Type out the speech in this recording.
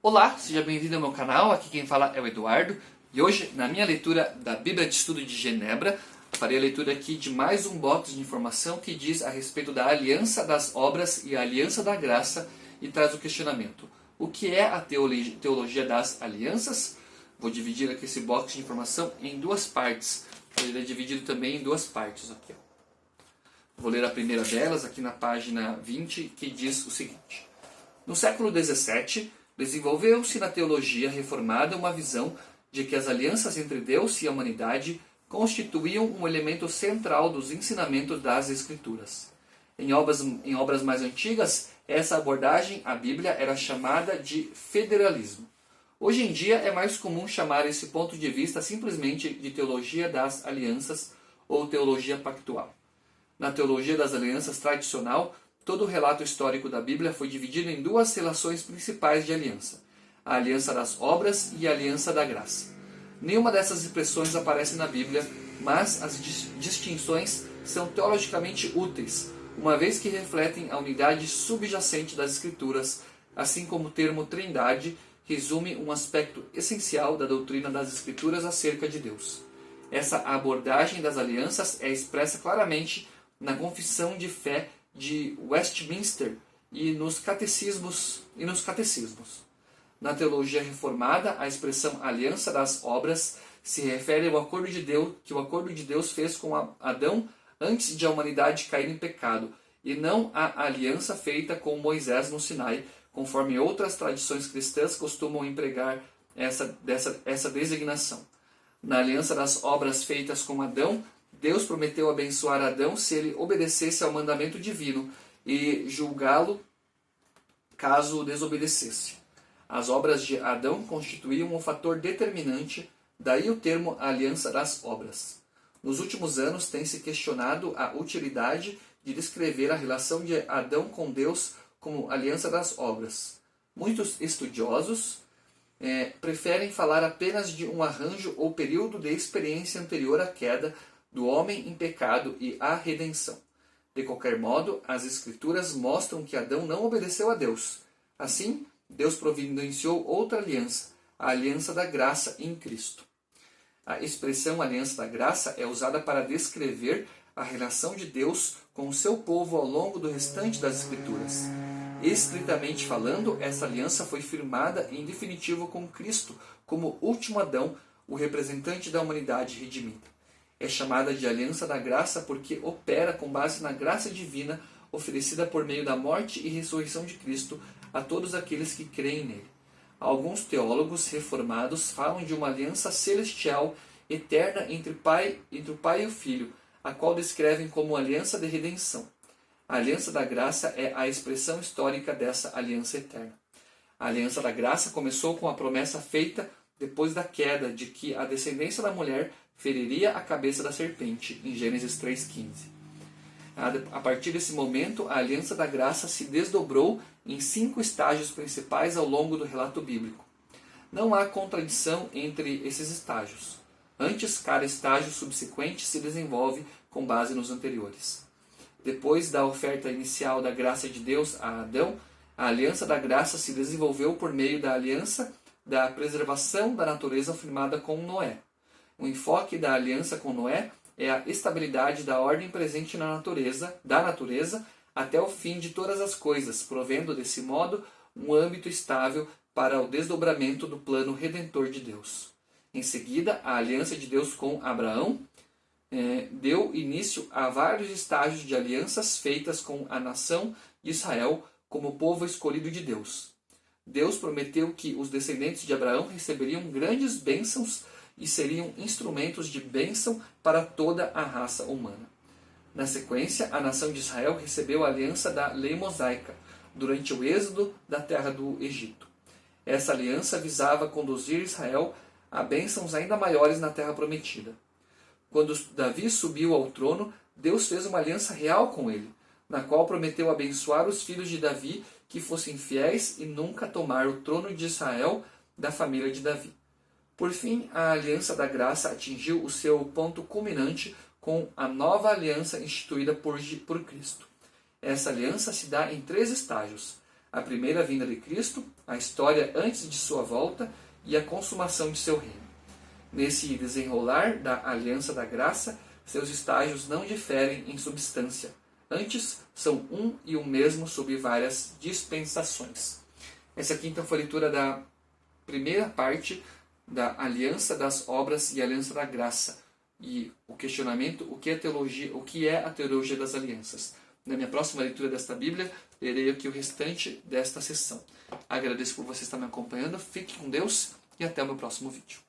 Olá, seja bem-vindo ao meu canal, aqui quem fala é o Eduardo e hoje, na minha leitura da Bíblia de Estudo de Genebra, farei a leitura aqui de mais um box de informação que diz a respeito da aliança das obras e a aliança da graça e traz o questionamento: o que é a teologia das alianças? Vou dividir aqui esse box de informação em duas partes, ele é dividido também em duas partes. Aqui, ó. Vou ler a primeira delas aqui na página 20, que diz o seguinte: no século XVII, desenvolveu-se na teologia reformada uma visão de que as alianças entre Deus e a humanidade constituíam um elemento central dos ensinamentos das Escrituras. Em obras mais antigas, essa abordagem à Bíblia era chamada de federalismo. Hoje em dia é mais comum chamar esse ponto de vista simplesmente de teologia das alianças ou teologia pactual. Na teologia das alianças tradicional, todo o relato histórico da Bíblia foi dividido em duas relações principais de aliança: a aliança das obras e a aliança da graça. Nenhuma dessas expressões aparece na Bíblia, mas as distinções são teologicamente úteis, uma vez que refletem a unidade subjacente das Escrituras, assim como o termo trindade resume um aspecto essencial da doutrina das Escrituras acerca de Deus. Essa abordagem das alianças é expressa claramente na Confissão de Fé de Westminster e nos catecismos. Na teologia reformada, a expressão aliança das obras se refere ao acordo de Deus, que o acordo de Deus fez com Adão antes de a humanidade cair em pecado, e não a aliança feita com Moisés no Sinai, conforme outras tradições cristãs costumam empregar essa designação. Na aliança das obras feitas com Adão, Deus prometeu abençoar Adão se ele obedecesse ao mandamento divino e julgá-lo caso desobedecesse. As obras de Adão constituíam um fator determinante, daí o termo aliança das obras. Nos últimos anos tem-se questionado a utilidade de descrever a relação de Adão com Deus como aliança das obras. Muitos estudiosos preferem falar apenas de um arranjo ou período de experiência anterior à queda do homem em pecado e à redenção. De qualquer modo, as Escrituras mostram que Adão não obedeceu a Deus. Assim, Deus providenciou outra aliança, a aliança da graça em Cristo. A expressão aliança da graça é usada para descrever a relação de Deus com o seu povo ao longo do restante das Escrituras. Estritamente falando, essa aliança foi firmada em definitivo com Cristo, como último Adão, o representante da humanidade redimida. É chamada de aliança da graça porque opera com base na graça divina oferecida por meio da morte e ressurreição de Cristo a todos aqueles que creem nele. Alguns teólogos reformados falam de uma aliança celestial eterna entre o Pai e o Filho, a qual descrevem como aliança de redenção. A aliança da graça é a expressão histórica dessa aliança eterna. A aliança da graça começou com a promessa feita depois da queda de que a descendência da mulher feriria a cabeça da serpente, em Gênesis 3,15. A partir desse momento, a aliança da graça se desdobrou em 5 estágios principais ao longo do relato bíblico. Não há contradição entre esses estágios. Antes, cada estágio subsequente se desenvolve com base nos anteriores. Depois da oferta inicial da graça de Deus a Adão, a aliança da graça se desenvolveu por meio da aliança da preservação da natureza firmada com Noé. O enfoque da aliança com Noé é a estabilidade da ordem presente da natureza até o fim de todas as coisas, provendo desse modo um âmbito estável para o desdobramento do plano redentor de Deus. Em seguida, a aliança de Deus com Abraão deu início a vários estágios de alianças feitas com a nação de Israel como povo escolhido de Deus. Deus prometeu que os descendentes de Abraão receberiam grandes bênçãos e seriam instrumentos de bênção para toda a raça humana. Na sequência, a nação de Israel recebeu a aliança da lei mosaica, durante o êxodo da terra do Egito. Essa aliança visava conduzir Israel a bênçãos ainda maiores na terra prometida. Quando Davi subiu ao trono, Deus fez uma aliança real com ele, na qual prometeu abençoar os filhos de Davi que fossem fiéis e nunca tomar o trono de Israel da família de Davi. Por fim, a aliança da graça atingiu o seu ponto culminante com a nova aliança instituída por Cristo. Essa aliança se dá em 3 estágios: a primeira vinda de Cristo, a história antes de sua volta e a consumação de seu reino. Nesse desenrolar da aliança da graça, seus estágios não diferem em substância. Antes, são um e o mesmo sob várias dispensações. Essa aqui então foi a leitura da primeira parte da aliança das obras e aliança da graça. E o questionamento, o que é teologia, o que é a teologia das alianças. Na minha próxima leitura desta Bíblia, lerei aqui o restante desta sessão. Agradeço por você estar me acompanhando, fique com Deus e até o meu próximo vídeo.